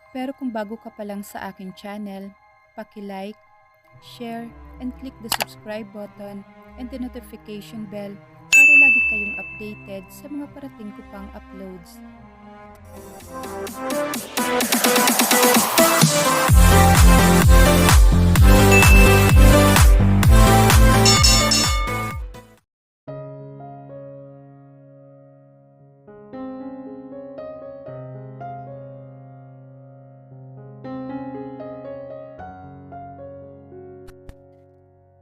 Pero kung bago ka pa lang sa aking channel, paki-like, share, and click the subscribe button and the notification bell para lagi kayong updated sa mga parating ko pang uploads.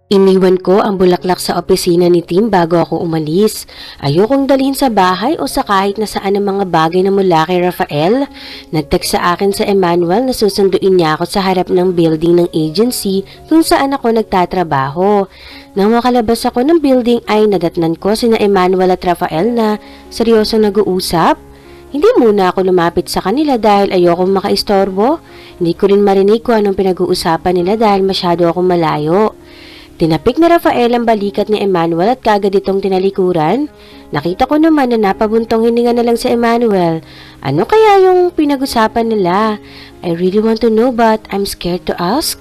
Iniwan ko ang bulaklak sa opisina ni Tim bago ako umalis. Ayokong dalhin sa bahay o sa kahit na saan ang mga bagay na mula kay Rafael. Nag-text sa akin sa Emmanuel na susunduin niya ako sa harap ng building ng agency kung saan ako nagtatrabaho. Nang makalabas ako ng building ay nadatnan ko sina Emmanuel at Rafael na seryosong nag-uusap. Hindi muna ako lumapit sa kanila dahil ayokong makaistorbo. Hindi ko rin marinig kung anong pinag-uusapan nila dahil masyado akong malayo. Tinapik na Rafael ang balikat ni Emmanuel at kagad itong tinalikuran. Nakita ko naman na napabuntong hininga na lang si Emmanuel. Ano kaya yung pinag-usapan nila? I really want to know but I'm scared to ask.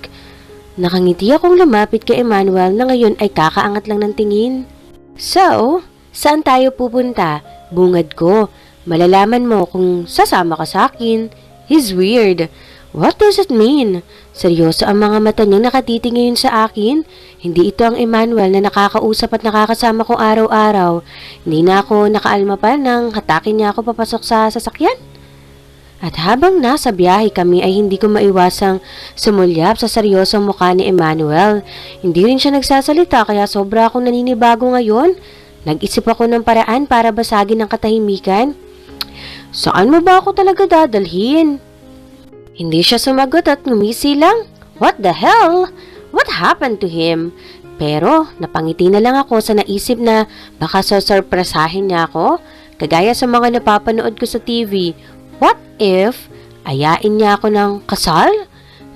Nakangiti akong lumapit kay Emmanuel na ngayon ay kakaangat lang ng tingin. So, saan tayo pupunta? Bungad ko. Malalaman mo kung sasama ka sa akin. He's weird. What does it mean? Seryoso ang mga mata niyang nakatiting ngayon sa akin? Hindi ito ang Emmanuel na nakakausap at nakakasama ko araw-araw. Hindi na ako nakaalma pa nang hatakin niya ako papasok sa sasakyan. At habang nasa biyahe kami ay hindi ko maiwasang sumulyap sa seryosong mukha ni Emmanuel. Hindi rin siya nagsasalita kaya sobra akong naninibago ngayon. Nag-isip ako ng paraan para basagin ang katahimikan. Saan mo ba ako talaga dadalhin? Hindi siya sumagot at ngumisi lang. What the hell? What happened to him? Pero napangiti na lang ako sa naisip na baka sosurpresahin niya ako. Kagaya sa mga napapanood ko sa TV. What if ayain niya ako ng kasal?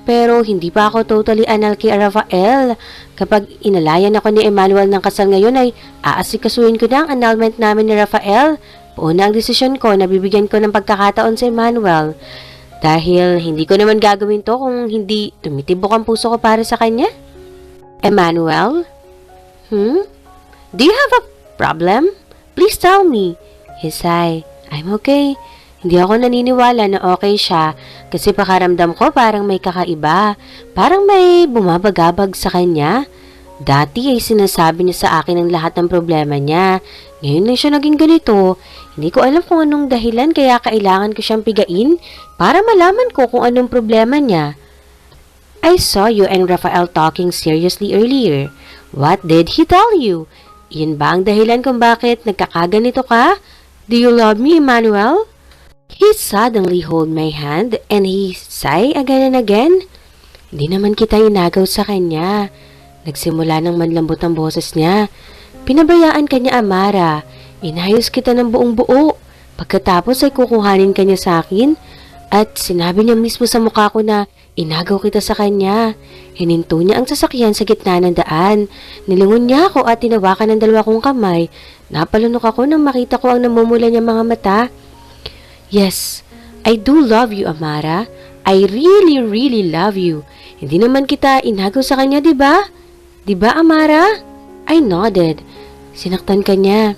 Pero hindi pa ako totally anal kay Rafael. Kapag inalayan ako ni Emmanuel ng kasal ngayon ay aasikasuhin ko na ang annulment namin ni Rafael. Puuna ang desisyon ko na bibigyan ko ng pagkakataon sa Emmanuel. Dahil hindi ko naman gagawin to kung hindi tumitibok ang puso ko para sa kanya. Emmanuel? Do you have a problem? Please tell me. He sighed. I'm okay. Hindi ako naniniwala na okay siya kasi pakaramdam ko parang may kakaiba. Parang may bumabagabag sa kanya. Dati ay sinasabi niya sa akin ang lahat ng problema niya. Ngayon lang siya naging ganito. Hindi ko alam kung anong dahilan kaya kailangan ko siyang pigain para malaman ko kung anong problema niya. I saw you and Rafael talking seriously earlier. What did he tell you? Iyon ba ang dahilan kung bakit nagkakaganito ka? Do you love me, Emmanuel? He suddenly held my hand and he sighed again and again. Hindi naman kita inagaw sa kanya. Nagsimula ng manlambot ang boses niya. Pinabayaan kanya, Amara. Inayos kita ng buong buo. Pagkatapos ay kukuhanin kanya sa akin. At sinabi niya mismo sa mukha ko na inagaw kita sa kanya. Hininto niya ang sasakyan sa gitna ng daan. Nilingon niya ako at tinawakan ng dalawa kong kamay. Napalunok ako nang makita ko ang namumula niyang mga mata. Yes, I do love you, Amara. I really, really love you. Hindi naman kita inagaw sa kanya, di ba? Di ba, Amara? I nodded. Sinaktan ka niya.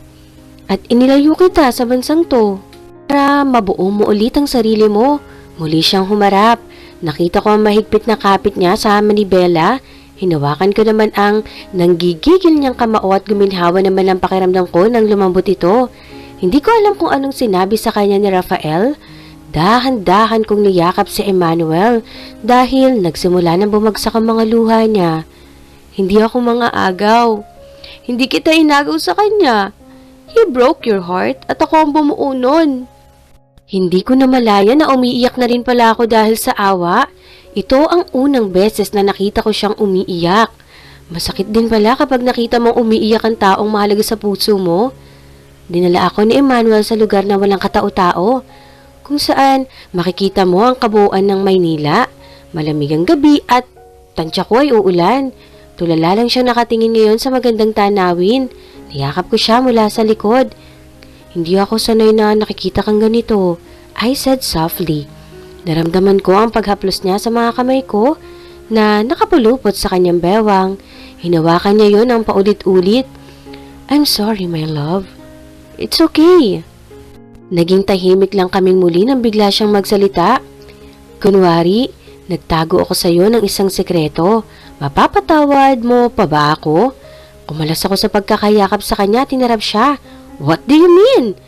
At inilayo kita sa bansang to. Para mabuo mo ulit ang sarili mo. Muli siyang humarap. Nakita ko ang mahigpit na kapit niya sa manibela. Hinawakan ko naman ang nanggigigil niyang kamao at guminhawa naman ang pakiramdam ko nang lumambot ito. Hindi ko alam kung anong sinabi sa kanya ni Rafael. Dahan-dahan kong niyakap si Emmanuel dahil nagsimula nang bumagsak ang mga luha niya. Hindi ako mga agaw. Hindi kita inagaw sa kanya. He broke your heart at ako ang bumuo nun. Hindi ko na malaya na umiiyak na rin pala ako dahil sa awa. Ito ang unang beses na nakita ko siyang umiiyak. Masakit din pala kapag nakita mong umiiyak ang taong mahalaga sa puso mo. Dinala ako ni Emmanuel sa lugar na walang katao-tao, kung saan makikita mo ang kabuuan ng Maynila. Malamig ang gabi at tansya ko ay uulan. Tulala lang siyang nakatingin ngayon sa magandang tanawin. Niyakap ko siya mula sa likod. Hindi ako sanay na nakikita kang ganito. I said softly. Naramdaman ko ang paghaplos niya sa mga kamay ko na nakapulupot sa kanyang bewang. Hinawakan niya yon ng paulit-ulit. I'm sorry, my love. It's okay. Naging tahimik lang kaming muli nang bigla siyang magsalita. Kunwari, nagtago ako sa iyo ng isang sekreto. Mapapatawad mo pa ba ako? Kumalas ako sa pagkakayakap sa kanya at tinarap siya. What do you mean?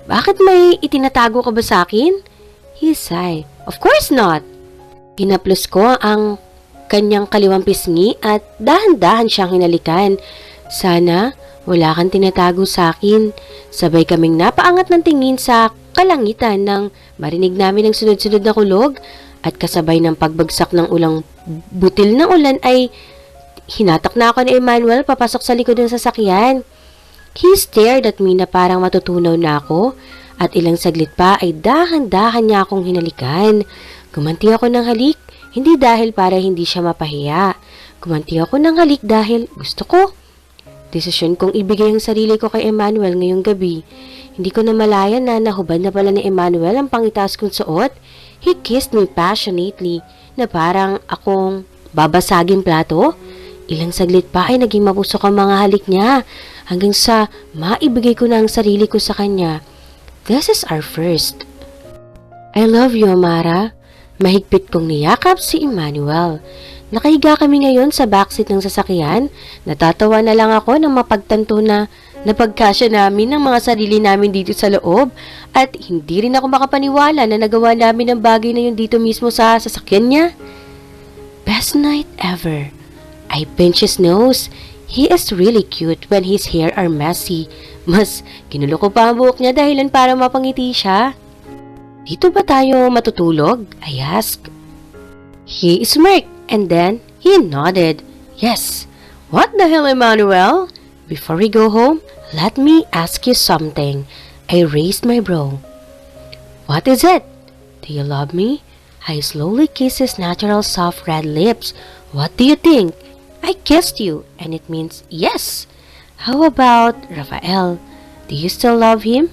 Bakit may itinatago ka ba sa akin? He sighed. Of course not. Hinaplos ko ang kanyang kaliwang pisngi at dahan-dahan siyang hinalikan. Sana wala kang tinatago sa akin. Sabay kaming napaangat ng tingin sa kalangitan nang marinig namin ang sunod-sunod na kulog at kasabay ng pagbagsak ng ulang butil ng ulan ay hinatak na ako ni Emmanuel papasok sa likod ng sasakyan. He stared at me na parang matutunaw na ako at ilang saglit pa ay dahan-dahan niya akong hinalikan. Gumanti ako ng halik, hindi dahil para hindi siya mapahiya. Gumanti ako ng halik dahil gusto ko. Desisyon kong ibigay ang sarili ko kay Emmanuel ngayong gabi. Hindi ko na malayan na nahubad na pala ni Emmanuel ang pangitaas kong suot. He kissed me passionately na parang akong babasaging plato. Ilang saglit pa ay naging mapusok ang mga halik niya hanggang sa maibigay ko na ang sarili ko sa kanya. This is our first. I love you, Amara. Mahigpit kong niyakap si Emmanuel. Nakahiga kami ngayon sa backseat ng sasakyan. Natatawa na lang ako nang mapagtanto na napagkasya namin ng mga sarili namin dito sa loob at hindi rin ako makapaniwala na nagawa namin ang bagay na yun dito mismo sa sasakyan niya. Best night ever. I pinch his nose. He is really cute when his hair are messy. Mas kinulo ko pa ang buhok niya dahilan para mapangiti siya. Dito ba tayo matutulog? I asked. He smirked and then he nodded. Yes. What the hell, Emmanuel? Before we go home, let me ask you something. I raised my brow. What is it? Do you love me? I slowly kissed his natural soft red lips. What do you think? I kissed you and it means yes. How about Rafael? Do you still love him?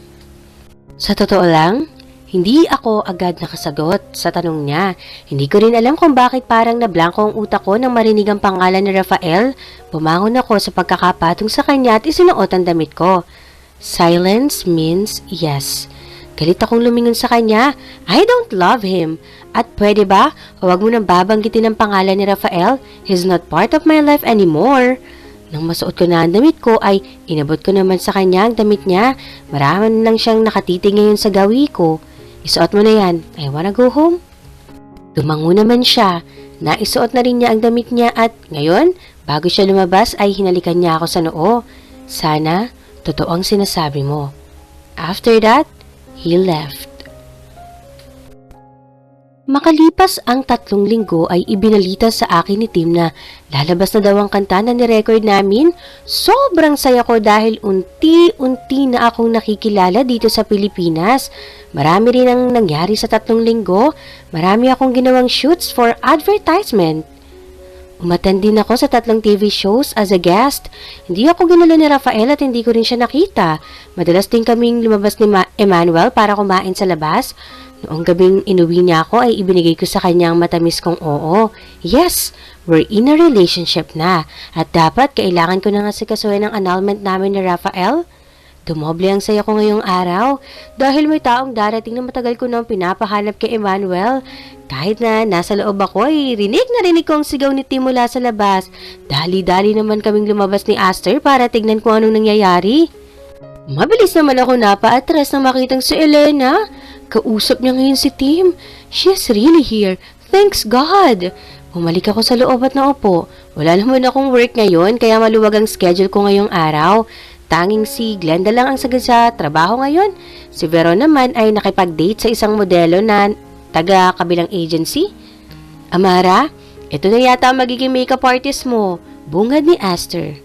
Sa totoo lang, hindi ako agad nakasagot sa tanong niya. Hindi ko rin alam kung bakit parang nablangko ang utak ko nang marinig ang pangalan ni Rafael. Bumangon ako sa pagkakapatong sa kanya at isinuot ang damit ko. Silence means yes. Galit akong lumingon sa kanya. I don't love him. At pwede ba, huwag mo nang babanggitin ang pangalan ni Rafael? He's not part of my life anymore. Nang masuot ko na ang damit ko ay inabot ko naman sa kanya ang damit niya. Marami lang siyang nakatiting ngayon sa gawi ko. Isuot mo na yan. I wanna go home. Tumango naman siya. Naisuot na rin niya ang damit niya at ngayon, bago siya lumabas ay hinalikan niya ako sa noo. Sana, totoo ang sinasabi mo. After that, he left. Makalipas ang 3 linggo ay ibinalita sa akin ni Tim na lalabas na daw ang kanta na nirecord namin. Sobrang saya ko dahil unti-unti na akong nakikilala dito sa Pilipinas. Marami rin ang nangyari sa 3 linggo. Marami akong ginawang shoots for advertisement. Umattend din ako sa 3 TV shows as a guest. Hindi ako ginala ni Rafael at hindi ko rin siya nakita. Madalas din kaming lumabas ni Emmanuel para kumain sa labas. Noong gabing inuwi niya ako ay ibinigay ko sa kanya ang matamis kong oo. Yes, we're in a relationship na at dapat kailangan ko na nga sikasuhin ang annulment namin ni Rafael. Dumoble ang saya ko ngayong araw dahil may taong darating na matagal ko nang pinapahanap kay Emmanuel. Kahit na nasa loob ako ay rinig ko ang sigaw ni Tim mula sa labas. Dali-dali naman kaming lumabas ni Aster para tignan kung anong nangyayari. Mabilis naman ako napaatras na makitang si Elena. Kausap niya ngayon si Tim. She's really here. Thanks God! Bumalik ako sa loob at naupo. Wala naman akong work ngayon kaya maluwag ang schedule ko ngayong araw. Tanging si Glenda lang ang sagad sa trabaho ngayon. Si Vero naman ay nakipag-date sa isang modelo na taga-kabilang agency. Amara, ito na yata ang magiging makeup artist mo. Bungad ni Aster.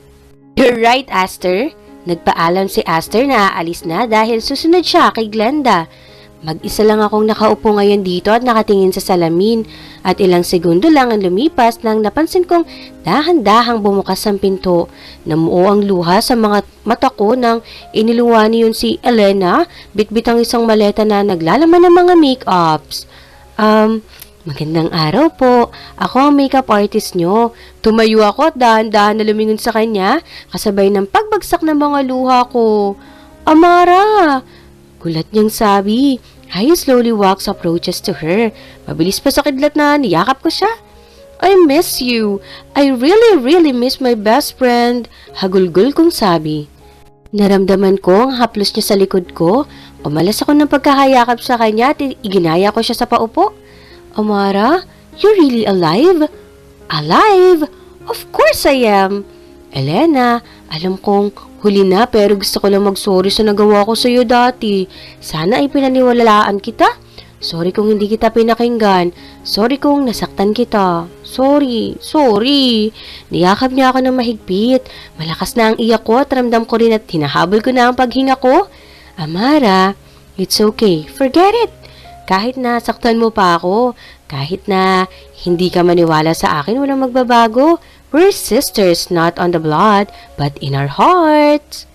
You're right, Aster. Nagpaalam si Aster na aalis na dahil susunod siya kay Glenda. Mag-isa lang akong nakaupo ngayon dito at nakatingin sa salamin at ilang segundo lang ang lumipas nang napansin kong dahan-dahang bumukas ang pinto. Namuo ang luha sa mga mata ko nang iniluwani yun si Elena, bitbit ang isang maleta na naglalaman ng mga make-ups. Magandang araw po. Ako ang makeup artist nyo. Tumayo ako at dahan-dahan na lumingon sa kanya, kasabay ng pagbagsak ng mga luha ko. Amara! Gulat niyang sabi. I slowly walks approaches to her. Mabilis pa sa kidlat na niyakap ko siya. I miss you. I really miss my best friend. Hagulgul kong sabi. Naramdaman ko ang haplos niya sa likod ko. Umalas ako ng pagkahayakap sa kanya at iginaya ko siya sa paupo. Amara, you're really alive? Alive? Of course I am. Elena, alam kong huli na pero gusto ko lang mag-sorry sa nagawa ko sa iyo dati. Sana ay pinaniwalaan kita. Sorry kung hindi kita pinakinggan. Sorry kung nasaktan kita. Sorry. Niyakap niya ako ng mahigpit. Malakas na ang iyak ko at ramdam ko rin at hinahabol ko na ang paghinga ko. Amara, it's okay. Forget it. Kahit na saktan mo pa ako, kahit na hindi ka maniwala sa akin, walang magbabago. We're sisters, not on the blood, but in our hearts.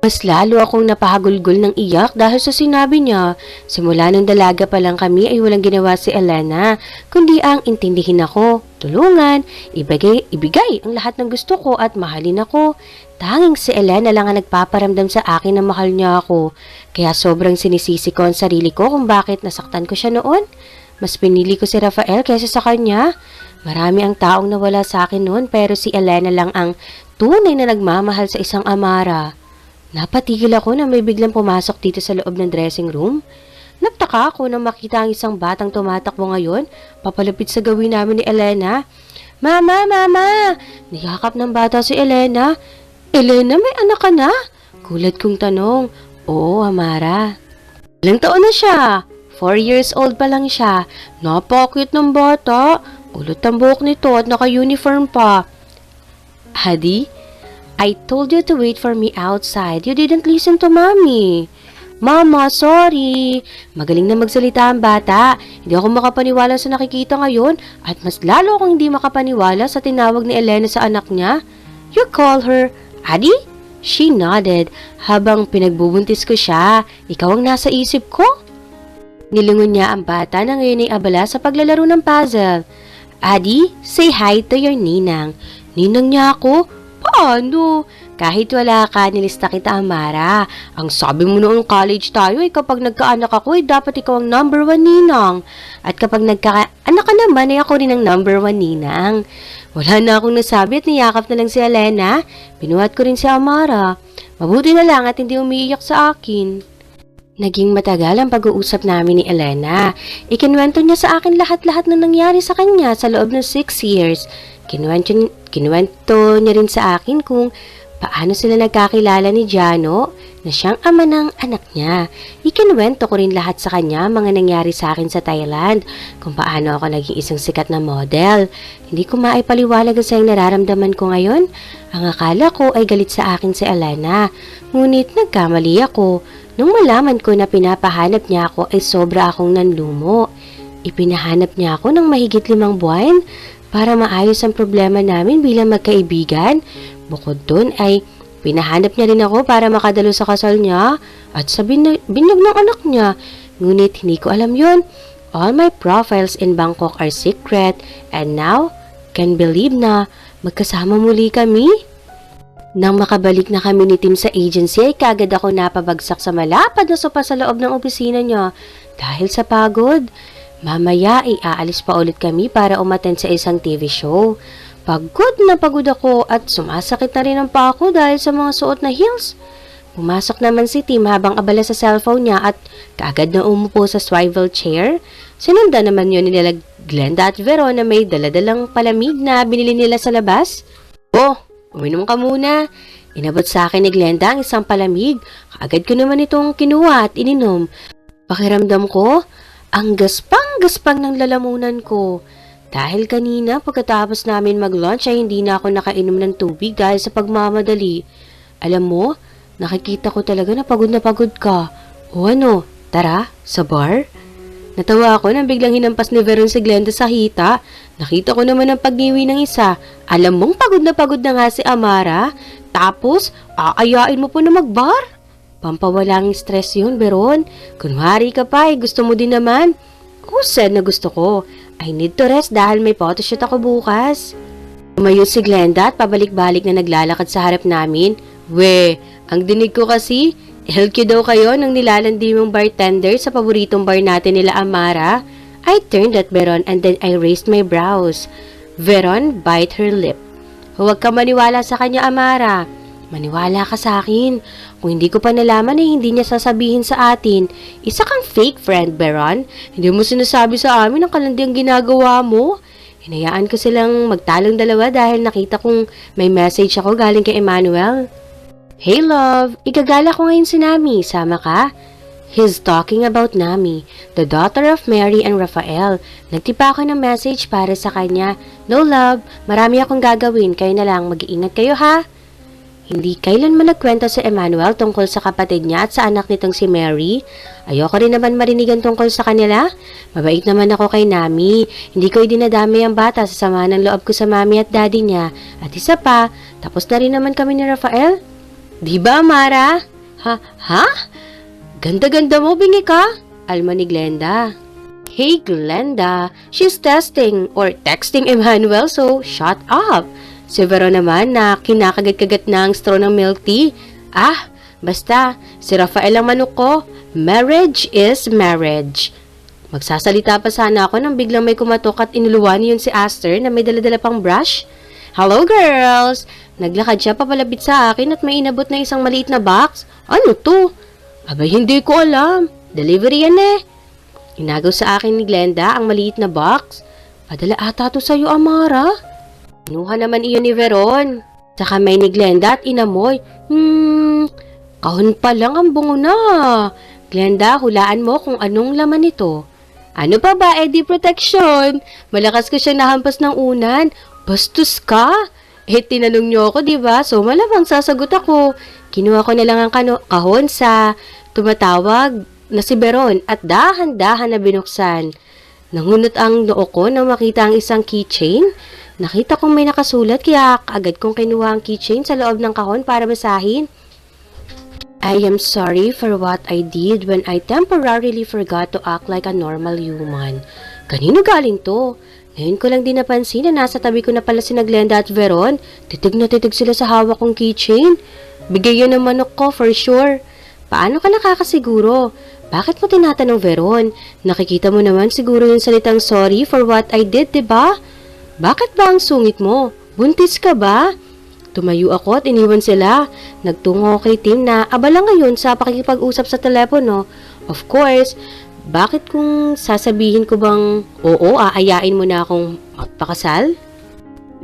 Mas lalo akong napahagulgol ng iyak dahil sa sinabi niya. Simula nung dalaga pa lang kami ay walang ginawa si Elena, kundi ang intindihin ako, tulungan, ibigay ang lahat ng gusto ko at mahalin ako. Tanging si Elena lang ang nagpaparamdam sa akin na mahal niya ako. Kaya sobrang sinisisi ko ang sarili ko kung bakit nasaktan ko siya noon. Mas pinili ko si Rafael kaysa sa kanya. Marami ang taong nawala sa akin noon pero si Elena lang ang tunay na nagmamahal sa isang Amara. Napatigil ako na may biglang pumasok dito sa loob ng dressing room. Nagtaka ako nang makita ang isang batang tumatakbo ngayon, papalapit sa gawin namin ni Elena. Mama! Niyakap ng bata si Elena. Elena, may anak ka na? Gulat kong tanong. Oo, Amara. Ilang taon na siya? 4 years old pa lang siya. Napakute ng bata. Kulot ang buhok nito at naka-uniform pa. Hadi? I told you to wait for me outside. You didn't listen to mommy. Mama, sorry. Magaling na magsalita ang bata. Hindi ako makapaniwala sa nakikita ngayon at mas lalo akong hindi makapaniwala sa tinawag ni Elena sa anak niya. You call her Adi? She nodded habang pinagbubuntis ko siya. Ikaw ang nasa isip ko. Nilingon niya ang bata na ngayon ay abala sa paglalaro ng puzzle. Adi, say hi to your ninang. Ninang niya ako? Paano? Kahit wala ka, nilista kita, Amara. Ang sabi mo noong college tayo ay kapag nagkaanak ako ay dapat ikaw ang number 1 ninang. At kapag nagkaanak ka naman ay ako rin ang number 1 ninang. Wala na akong nasabi at niyakap na lang si Elena. Binuhat ko rin si Amara. Mabuti na lang at hindi umiiyak sa akin. Naging matagal ang pag-uusap namin ni Elena. Ikinwento niya sa akin lahat-lahat na nangyari sa kanya sa loob ng 6 years. Kinuwento niya rin sa akin kung paano sila nagkakilala ni Jano na siyang ama ng anak niya. Ikinuwento ko rin lahat sa kanya mga nangyari sa akin sa Thailand, kung paano ako naging isang sikat na model. Hindi ko maipaliwalag sa yung nararamdaman ko ngayon. Ang akala ko ay galit sa akin si Elena, ngunit nagkamali ako. Nung malaman ko na pinapahanap niya ako ay sobra akong nanlumo. Ipinahanap niya ako ng mahigit 5 buwan para maayos ang problema namin bilang magkaibigan. Bukod dun ay pinahanap niya rin ako para makadalo sa kasal niya at sa binyag ng anak niya. Ngunit hindi ko alam yun. All my profiles in Bangkok are secret and now, can believe na magkasama muli kami? Nang makabalik na kami ni Tim sa agency ay kagad ako napabagsak sa malapad na sopa sa loob ng opisina niya dahil sa pagod. Mamaya ay aalis pa ulit kami para umattend sa isang TV show. Pagod na pagod ako at sumasakit na rin ang paa ko dahil sa mga suot na heels. Pumasok naman si Tim habang abala sa cellphone niya at kaagad na umupo sa swivel chair. Sinundan naman yun nila Glenda at Vero na may daladalang palamig na binili nila sa labas. Oh, uminom ka muna. Inabot sa akin ni Glenda ang isang palamig. Kaagad ko naman itong kinuha at ininom. Pakiramdam ko, ang gaspang-gaspang ng lalamunan ko. Dahil kanina pagkatapos namin mag-lunch ay hindi na ako nakainom ng tubig dahil sa pagmamadali. Alam mo, nakikita ko talaga na pagod ka. O ano, tara, sa bar? Natawa ako nang biglang hinampas ni Veron si Glenda sa hita. Nakita ko naman ang pagniwi ng isa. Alam mong pagod na nga si Amara. Tapos, aayain mo po na magbar. Pampawalang stress yun, Veron. Kunwari ka pa, gusto mo din naman. Who said na gusto ko? I need to rest dahil may photoshoot ako bukas. Tumayo si Glenda at pabalik-balik na naglalakad sa harap namin. We, ang dinig ko kasi, LQ daw kayo ng nilalandi mong bartender sa paboritong bar natin nila Amara. I turned at Veron and then I raised my brows. Veron bite her lip. Huwag ka maniwala sa kanya, Amara. Maniwala ka sa akin. Kung hindi ko pa nalaman hindi niya sasabihin sa atin. Isa kang fake friend, Veron. Hindi mo sinasabi sa amin ang kalandi ang ginagawa mo. Hinayaan ko silang magtalong dalawa dahil nakita kong may message ako galing kay Emmanuel. Hey love, igagala ko ngayon si Nami. Sama ka? He's talking about Nami, the daughter of Mary and Rafael. Nagtipa ako ng message para sa kanya. No love, marami akong gagawin. Kayo na lang, mag-iingat kayo ha. Hindi kailanman nagkwento si Emmanuel tungkol sa kapatid niya at sa anak nitong si Mary. Ayoko rin naman marinigan tungkol sa kanila. Mabait naman ako kay Nami. Hindi ko dinadami ang bata sa sama ng loob ko sa mami at daddy niya. At isa pa, tapos na rin naman kami ni Rafael. Di ba, Amara? Ha? Ganda-ganda mo, bingi ka? Alma ni Glenda. Hey, Glenda. She's texting Emmanuel, so shut up. Si Veron naman na kinakagat-kagat na ang straw ng milk tea. Basta, si Rafael ang manok ko. Marriage is marriage. Magsasalita pa sana ako nang biglang may kumatok at inuluwan yun si Aster na may daladala pang brush. Hello girls! Naglakad siya papalapit sa akin at may inabot na isang maliit na box. Ano to? Abay, hindi ko alam. Delivery yan eh. Inagaw sa akin ni Glenda ang maliit na box. Padala ata to sa'yo, Amara. Kinuha naman iyon ni Veron. Saka may ni Glenda at inamoy. Kahon pa lang ang bungo na. Glenda, hulaan mo kung anong laman nito. Ano pa ba, Eddie Protection? Malakas ko siya nahampas ng unan. Bastos ka? Tinanong niyo ako, diba? So, malamang sasagot ako. Kinuha ko na lang ang kahon sa tumatawag na si Veron at dahan-dahan na binuksan. Nangunot ang noo ko nang makita ang isang keychain. Nakita kong may nakasulat kaya agad kong kinuha ang keychain sa loob ng kahon para basahin. I am sorry for what I did when I temporarily forgot to act like a normal human. Kanino galing to? Ngayon ko lang din napansin na nasa tabi ko na pala si Glenda at Veron. Titig na titig sila sa hawak kong keychain. Bigay yun ng manok ko for sure. Paano ka nakakasiguro? Bakit mo tinatanong, Veron? Nakikita mo naman siguro yung salitang sorry for what I did, diba? Bakit ba ang sungit mo? Buntis ka ba? Tumayo ako at iniwan sila. Nagtungo kay Tim na abala ngayon sa pakikipag-usap sa telepono. Of course, bakit kung sasabihin ko bang oo, aayain mo na akong magpakasal?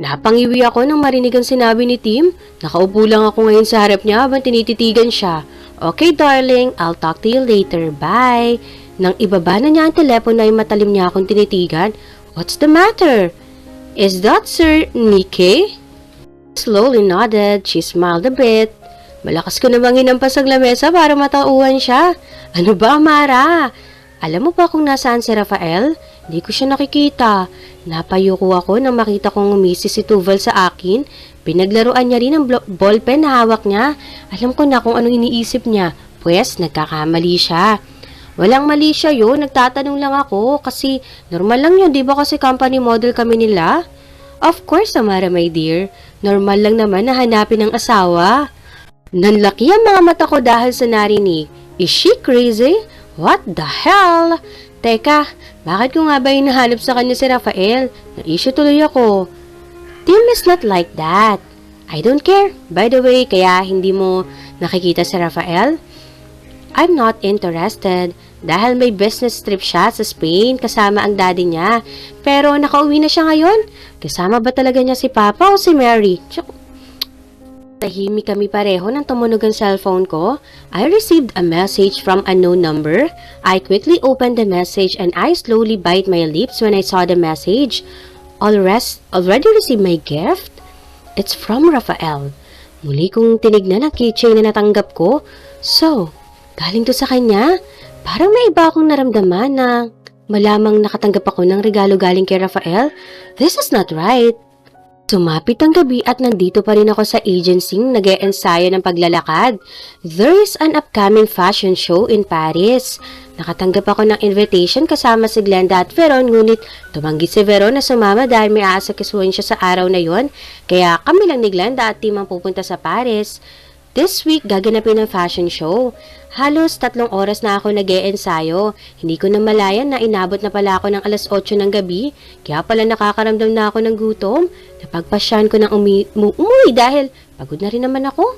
Napangiwi ako nang marinig ang sinabi ni Tim. Nakaupo lang ako ngayon sa harap niya habang tinititigan siya. Okay darling, I'll talk to you later. Bye. Nang ibaba na niya ang telepono ay matalim niya akong tinitigan. What's the matter? Is that Sir Nicky? Slowly nodded. She smiled a bit. Malakas ko namang hinampas ang lamesa para matauhan siya. Ano ba, Amara? Alam mo ba kung nasaan si Rafael? Hindi ko siya nakikita. Napayuko ako nang makita kong umisi si Tuval sa akin. Pinaglaruan niya rin ang ballpen na hawak niya. Alam ko na kung anong iniisip niya. Pwes, nagkakamali siya. Walang mali siya yun, nagtatanong lang ako kasi normal lang yun, di ba kasi company model kami nila? Of course, Amara my dear, normal lang naman na hanapin ng asawa. Nanlaki ang mga mata ko dahil sa narinig. Is she crazy? What the hell? Teka, bakit ko nga ba hinahanap sa kanya si Rafael? Na-issue tuloy ako. Tim is not like that. I don't care. By the way, kaya hindi mo nakikita si Rafael? I'm not interested dahil may business trip siya sa Spain kasama ang daddy niya. Pero nakauwi na siya ngayon. Kasama ba talaga niya si Papa o si Mary? Tahimik kami pareho nang tumunog ang cellphone ko. I received a message from a unknown number. I quickly opened the message and I slowly bite my lips when I saw the message. Already received my gift? It's from Rafael. Muli kong tinignan ang keychain na natanggap ko. So, galing to sa kanya? Parang may iba akong naramdaman na malamang nakatanggap ako ng regalo galing kay Rafael. This is not right. Sumapit ang gabi at nandito pa rin ako sa agency nag-e-ensayo ng paglalakad. There is an upcoming fashion show in Paris. Nakatanggap ako ng invitation kasama si Glenda at Veron, ngunit tumanggi si Veron na sumama dahil may aasakasuhan siya sa araw na yon. Kaya kami lang ni Glenda at team ang pupunta sa Paris. This week, gaganapin ang fashion show. Halos 3 oras na ako nag-e-ensayo. Hindi ko na malayan na inabot na pala ako ng alas 8 ng gabi. Kaya pala nakakaramdam na ako ng gutom. Napagpasyahan ko ng umuwi dahil pagod na rin naman ako.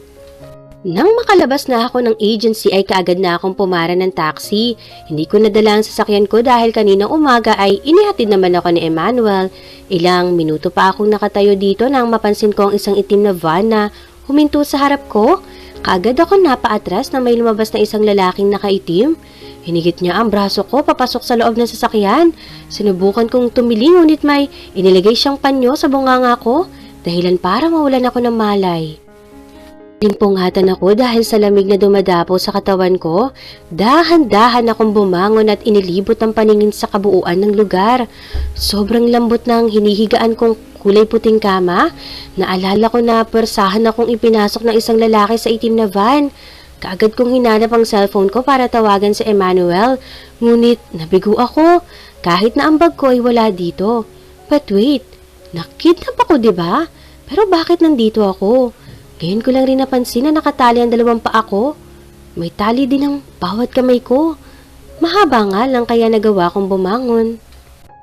Nang makalabas na ako ng agency ay kaagad na akong pumara ng taxi. Hindi ko nadala ang sasakyan ko dahil kaninang umaga ay inihatid naman ako ni Emmanuel. Ilang minuto pa akong nakatayo dito nang mapansin ko ang isang itim na van na huminto sa harap ko. Kaagad ako napaatras na may lumabas na isang lalaking nakaitim. Hinigit niya ang braso ko papasok sa loob ng sasakyan. Sinubukan kong tumiling ngunit may inilagay siyang panyo sa bunganga ko, dahilan para mawalan ako ng malay. Limpungatan ako dahil sa lamig na dumadapo sa katawan ko. Dahan-dahan akong bumangon at inilibot ang paningin sa kabuuan ng lugar. Sobrang lambot ng hinihigaan kong kulay puting kama. Naalala ko na persahan akong ipinasok ng isang lalaki sa itim na van. Kaagad kong hinanap ang cellphone ko para tawagan si Emmanuel. Ngunit nabigo ako kahit na ang bag ko ay wala dito. But wait, nakidnap ako diba? Pero bakit nandito ako? Ngayon ko lang rin napansin na nakatali ang 2 paa ko. May tali din ang bawat kamay ko. Mahaba nga lang kaya nagawa kong bumangon.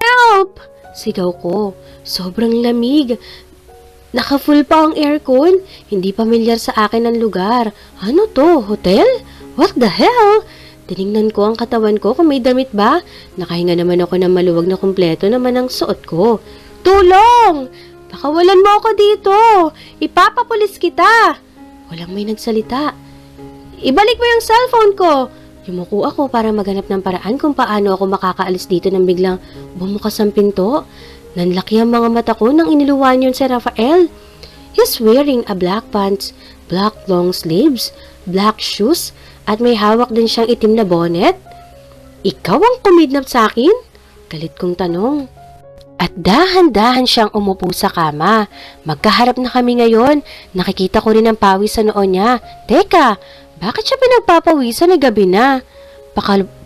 Help! Sigaw ko. Sobrang lamig. Naka-full pa ang aircon. Hindi pamilyar sa akin ang lugar. Ano to? Hotel? What the hell? Tiningnan ko ang katawan ko kung may damit ba. Nakahinga naman ako ng maluwag na kumpleto naman ang suot ko. Tulong! Pakawalan mo ako dito! Ipapapulis kita! Walang may nagsalita. Ibalik mo yung cellphone ko! Yumuko ako para maghanap ng paraan kung paano ako makakaalis dito nang biglang bumukas ang pinto. Nanlaki ang mga mata ko nang iniluwan yun si Rafael. He's wearing a black pants, black long sleeves, black shoes, at may hawak din siyang itim na bonnet. Ikaw ang kumidnap sa akin? Galit kong tanong. At dahan-dahan siyang umupo sa kama. Magkaharap na kami ngayon. Nakikita ko rin ang pawis sa noo niya. Teka, bakit siya pinagpapawisan na gabi na?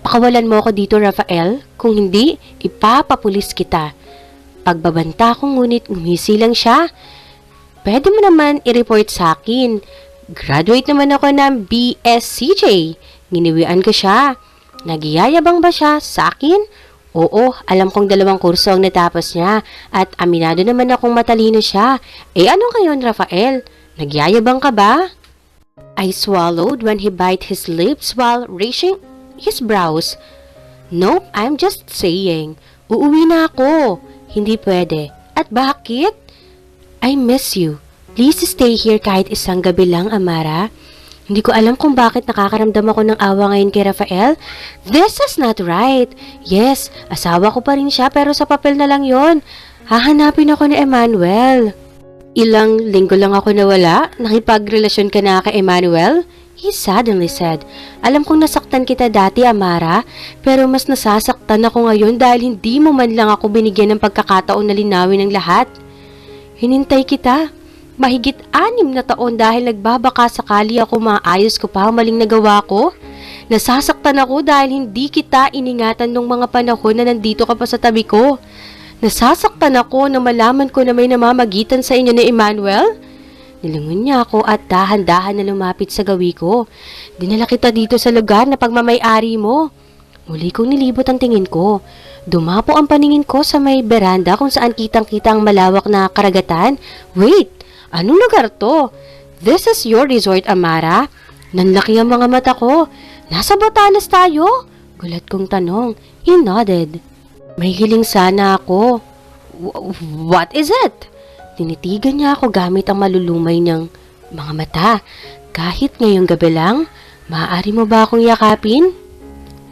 Pakawalan mo ako dito, Rafael. Kung hindi, ipapapulis kita. Pagbabanta ko ngunit ngumisi lang siya. Pwede mo naman i-report sa akin. Graduate naman ako ng BSCJ. Giniwian ko siya. Nagyayabang ba siya sa akin? Oo, alam kong 2 kurso ang natapos niya at aminado naman akong matalino siya. Eh ano ngayon, Rafael? Nagyayabang ka ba? I swallowed when he bit his lips while raising his brows. Nope, I'm just saying. Uuwi na ako. Hindi pwede. At bakit? I miss you. Please stay here kahit isang gabi lang, Amara. Hindi ko alam kung bakit nakakaramdam ako ng awa ngayon kay Rafael. This is not right. Yes, asawa ko pa rin siya pero sa papel na lang yon. Hahanapin ako ni Emmanuel. Ilang linggo lang ako nawala. Nakipagrelasyon ka na kay Emmanuel? He suddenly said, alam kong nasaktan kita dati, Amara, pero mas nasasaktan ako ngayon dahil hindi mo man lang ako binigyan ng pagkakataon na linawin ang lahat. Hinintay kita. Mahigit 6 na taon dahil nagbabaka sakali ako maayos ko pa ang maling nagawa ko. Nasasaktan ako dahil hindi kita iningatan nung mga panahon na nandito ka pa sa tabi ko. Nasasaktan ako na malaman ko na may namamagitan sa inyo ni Emmanuel. Nilingon niya ako at dahan-dahan na lumapit sa gawi ko. Dinala kita dito sa lugar na pagmamay-ari mo. Muli kong nilibot ang tingin ko. Dumapo ang paningin ko sa may beranda kung saan kitang-kita ang malawak na karagatan. Wait! Anong lugar to? This is your resort, Amara? Nanlaki ang mga mata ko. Nasa Batanes tayo? Gulat kong tanong. He nodded. May hiling sana ako. What is it? Tinitigan niya ako gamit ang malulumay niyang mga mata. Kahit ngayong gabi lang, maaari mo ba akong yakapin?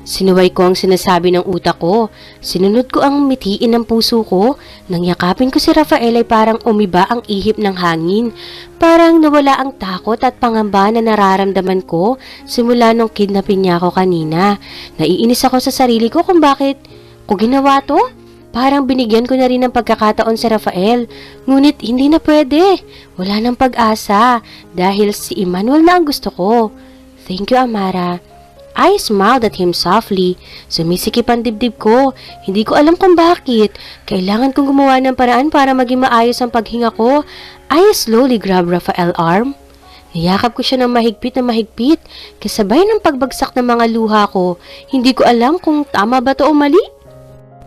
Sinuway ko ang sinasabi ng utak ko. Sinunod ko ang mitiin ng puso ko. Nang yakapin ko si Rafael ay parang umiba ang ihip ng hangin. Parang nawala ang takot at pangamba na nararamdaman ko simula nung kidnapin niya ako kanina. Naiinis ako sa sarili ko kung bakit ko ginawa to. Parang binigyan ko na rin ng pagkakataon si Rafael. Ngunit hindi na pwede. Wala nang pag-asa dahil si Emmanuel na ang gusto ko. Thank you, Amara. I smiled at him softly. Sumisikip ang dibdib ko. Hindi ko alam kung bakit. Kailangan kong gumawa ng paraan para maging maayos ang paghinga ko. I slowly grabbed Rafael's arm. Niyakap ko siya ng mahigpit na mahigpit. Kasabay ng pagbagsak ng mga luha ko. Hindi ko alam kung tama ba to o mali.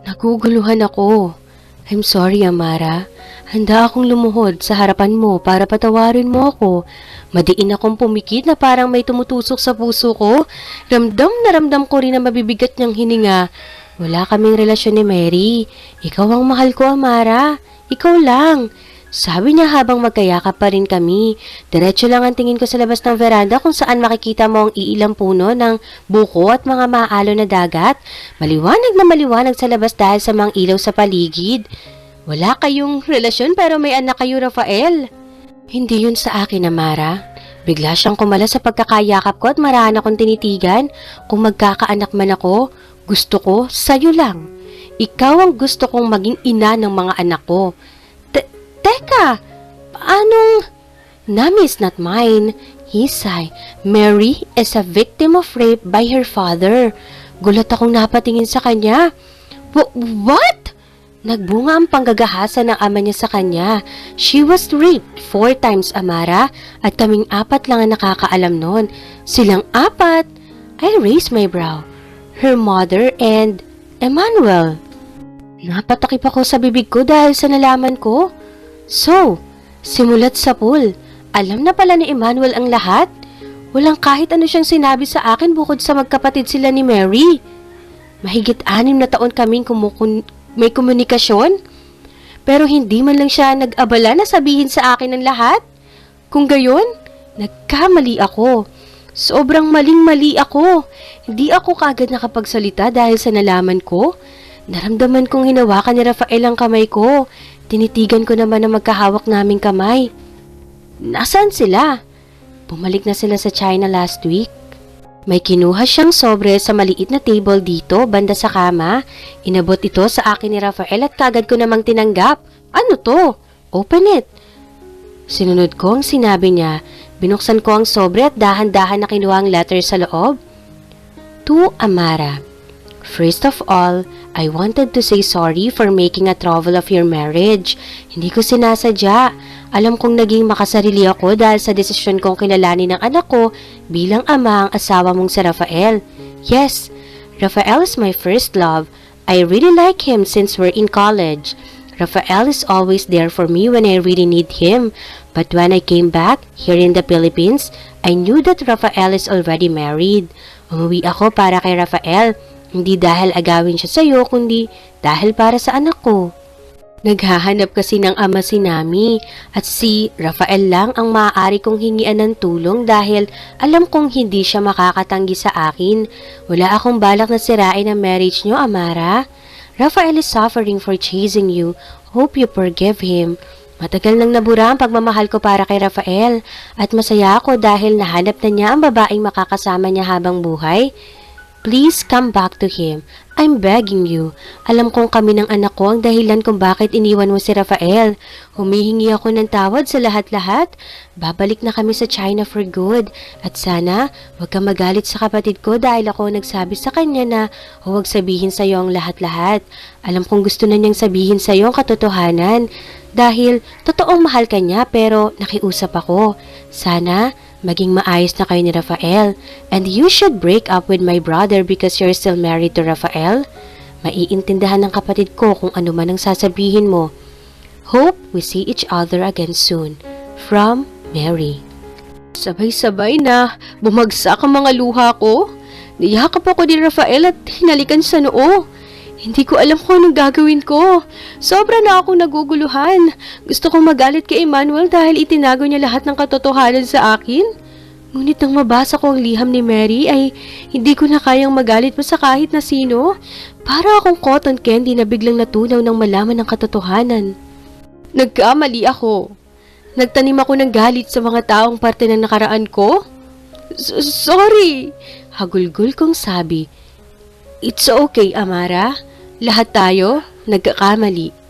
Naguguluhan ako. I'm sorry, Amara. Handa akong lumuhod sa harapan mo para patawarin mo ako. Madiin akong pumikit na parang may tumutusok sa puso ko. Ramdam na ramdam ko rin na mabibigat niyang hininga. Wala kaming relasyon ni Mary. Ikaw ang mahal ko, Amara. Ikaw lang. Sabi niya habang magkayakap pa rin kami. Diretso lang ang tingin ko sa labas ng veranda kung saan makikita mo ang iilang puno ng buko at mga maalo na dagat. Maliwanag na maliwanag sa labas dahil sa mga ilaw sa paligid. Wala kayong relasyon pero may anak kayo, Rafael. Hindi yun sa akin, Amara. Bigla siyang kumala sa pagkakayakap ko at marahan akong tinitigan. Kung magkakaanak man ako, gusto ko sa'yo lang. Ikaw ang gusto kong maging ina ng mga anak ko. Teka, paanong... Nami is not mine. He sighed. Mary is a victim of rape by her father. Gulat akong napatingin sa kanya. What? Nagbunga ang panggagahasa ng ama niya sa kanya. She was raped 4 times, Amara, at kaming 4 lang ang nakakaalam nun. Silang 4. I raised my brow. Her mother and Emmanuel. Napatakip ako sa bibig ko dahil sa nalaman ko. So, simulat sa pool, alam na pala ni Emmanuel ang lahat? Walang kahit ano siyang sinabi sa akin bukod sa magkapatid sila ni Mary. Mahigit 6 na taon kaming may komunikasyon, pero hindi man lang siya nag-abala na sabihin sa akin ang lahat. Kung gayon, nagkamali ako. Sobrang maling-mali ako. Hindi ako kaagad nakapagsalita dahil sa nalaman ko. Naramdaman kong hinawakan ni Rafael ang kamay ko. Tinitigan ko naman na magkahawak naming kamay. Nasaan sila? Bumalik na sila sa China last week. May kinuha siyang sobre sa maliit na table dito, banda sa kama. Inabot ito sa akin ni Rafael at kagad ko namang tinanggap. Ano to? Open it. Sinunod ko ang sinabi niya. Binuksan ko ang sobre at dahan-dahan na kinuha ang letter sa loob. To Amara. First of all, I wanted to say sorry for making a trouble of your marriage. Hindi ko sinasadya. Alam kong naging makasarili ako dahil sa desisyon kong kilalanin ng anak ko bilang ama ang asawa mong si Rafael. Yes, Rafael is my first love. I really like him since we're in college. Rafael is always there for me when I really need him. But when I came back here in the Philippines, I knew that Rafael is already married. Umuwi ako para kay Rafael. Hindi dahil agawin siya sa'yo, kundi dahil para sa anak ko. Naghahanap kasi ng ama si Nami at si Rafael lang ang maaari kong hingian ng tulong dahil alam kong hindi siya makakatanggi sa akin. Wala akong balak na sirain ang marriage niyo, Amara. Rafael is suffering for chasing you. Hope you forgive him. Matagal nang nabura ang pagmamahal ko para kay Rafael at masaya ako dahil nahanap na niya ang babaeng makakasama niya habang buhay. Please come back to him. I'm begging you. Alam kong kami ng anak ko ang dahilan kung bakit iniwan mo si Rafael. Humihingi ako ng tawad sa lahat-lahat. Babalik na kami sa China for good. At sana, huwag kang magalit sa kapatid ko dahil ako nagsabi sa kanya na huwag sabihin sa iyo ang lahat-lahat. Alam kong gusto na niyang sabihin sa iyo ang katotohanan. Dahil totoong mahal ka niya pero nakiusap ako. Sana, maging maayos na kayo ni Rafael. And you should break up with my brother because you're still married to Rafael. Maiintindihan ng kapatid ko kung ano man ang sasabihin mo. Hope we see each other again soon. From Mary. Sabay-sabay na bumagsak ang mga luha ko. Niyakap ako ni Rafael at hinalikan sa noo. Hindi ko alam kung anong gagawin ko. Sobra na akong naguguluhan. Gusto kong magalit kay Emmanuel dahil itinago niya lahat ng katotohanan sa akin. Ngunit nang mabasa ko ang liham ni Mary ay hindi ko na kayang magalit pa sa kahit na sino. Para akong cotton candy na biglang natunaw nang malaman ng katotohanan. Nagkamali ako. Nagtanim ako ng galit sa mga taong parte ng nakaraan ko. Sorry! Hagulgul kong sabi. It's okay, Amara. Lahat tayo, nagkakamali.